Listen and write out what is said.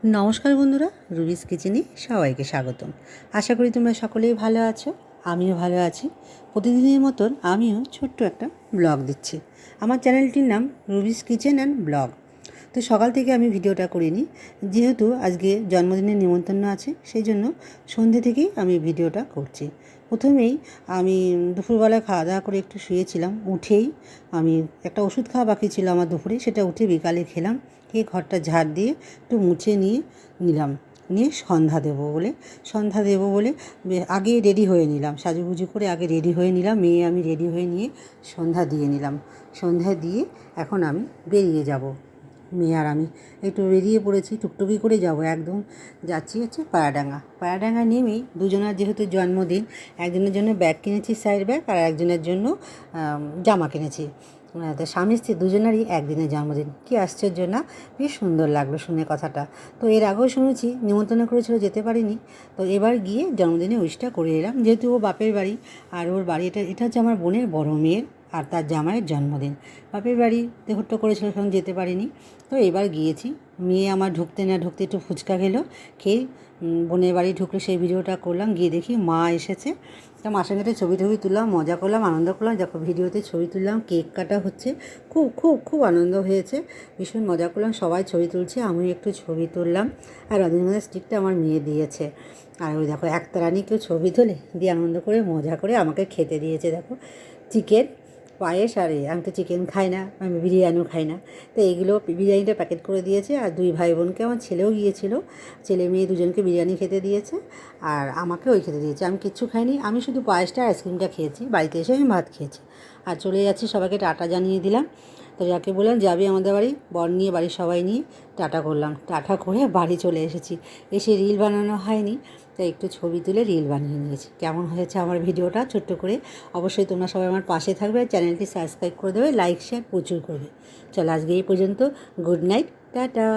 নমস্কার বন্ধুরা, রুবিস কিচেনে সবাইকে স্বাগতম। আশা করি তোমরা সকলেই ভালো আছো, আমিও ভালো আছি। প্রতিদিনের মতন আমিও ছোট্ট একটা ব্লগ দিচ্ছি। আমার চ্যানেলটির নাম রুবিস কিচেন অ্যান্ড ব্লগ। তো সকাল থেকে আমি ভিডিওটা করিনি, যেহেতু আজকে জন্মদিনের নিমন্ত্রণ আছে, সেই জন্য সন্ধ্যে থেকেই আমি ভিডিওটা করছি। প্রথমেই আমি দুপুরবেলা খাওয়া দাওয়া করে একটু শুয়েছিলাম। উঠেই আমি একটা ওষুধ খাওয়া বাকি ছিল আমার দুপুরে, সেটা উঠে বিকালে খেলাম। খেয়ে ঘরটা ঝাড় দিয়ে একটু মুছে নিলাম। নিয়ে সন্ধ্যা দেবো বলে আগে রেডি হয়ে নিলাম, সাজুগুজু করে আগে রেডি হয়ে নিলাম। আমি রেডি হয়ে নিয়ে সন্ধ্যা দিয়ে নিলাম। সন্ধ্যা দিয়ে এখন আমি বেরিয়ে যাব। মেয়ে আর আমি একটু বেরিয়ে পড়েছি, টুকটুকি করে যাব। একদম যাচ্ছি হচ্ছে পায়াডাঙ্গা নেমেই দুজনের যেহেতু জন্মদিন, একজনের জন্য ব্যাগ কিনেছি, সাইড ব্যাগ, আর একজনের জন্য জামা কিনেছি। তো স্বামী স্ত্রী দুজনেরই একদিনের জন্মদিন। কী আশ্চর্য না, বেশ সুন্দর লাগলো শুনে কথাটা। তো এর আগেও শুনেছি, নিমন্ত্রণ করেছিল, যেতে পারিনি। তো এবার গিয়ে জন্মদিনে উইশটা করে এলাম। যেহেতু ও বাপের বাড়ি, আর ওর বাড়ি এটা হচ্ছে আমার বোনের বড় মেয়ের, আর তার জামাইয়ের জন্মদিন। বাপের বাড়ি দেহট্ট করেছিল, সেখানে যেতে পারিনি। তো এবার গিয়েছি। মেয়ে আমার ঢুকতে একটু ফুচকা খেলো, খেয়ে বোনের বাড়ি ঢুকলো, সেই ভিডিওটা করলাম। গিয়ে দেখি মা এসেছে, তা মার সঙ্গে একটা ছবি তুললাম, মজা করলাম, আনন্দ করলাম। দেখো ভিডিওতে ছবি তুললাম, কেক কাটা হচ্ছে, খুব খুব খুব আনন্দ হয়েছে, ভীষণ মজা করলাম। সবাই ছবি তুলছে, আমি একটু ছবি তুললাম। আর রজনীগন্ধার স্টিকটা আমার মেয়ে দিয়েছে। আর ওই দেখো একতারানি কেউ ছবি তোলে, দিয়ে আনন্দ করে মজা করে আমাকে খেতে দিয়েছে। দেখো চিকেন, পায়েস, আর আমি তো চিকেন খাই না, আমি বিরিয়ানিও খাই না। তো এইগুলো বিরিয়ানিটা প্যাকেট করে দিয়েছে। আর দুই ভাই বোনকে, আমার ছেলেও গিয়েছিল, ছেলে মেয়ে দুজনকে বিরিয়ানি খেতে দিয়েছে, আর আমাকে ওই খেতে দিয়েছে। আমি কিচ্ছু খাইনি, আমি শুধু পায়েসটা আইসক্রিমটা খেয়েছি। বাড়িতে এসে আমি ভাত খেয়েছি। আর চলে যাচ্ছি, সবাইকে টাটা জানিয়ে দিলাম। তো যাকে বললাম যাবি আমাদের বাড়ি, বর নিয়ে, বাড়ির সবাই নিয়ে টাটা করলাম। টাটা করে বাড়ি চলে এসেছি। এসে রিল বানানো হয়নি, তাই একটু ছবি তুলে রিল বানিয়ে নিয়েছি। কেমন হয়েছে আমার ভিডিওটা ছোট্ট করে, অবশ্যই তোমরা সবাই আমার পাশে থাকবে, চ্যানেলটি সাবস্ক্রাইব করে দেবে, লাইক শেয়ার প্রচুর করবে। চলো আজকে এই পর্যন্ত, গুড নাইট, টাটা।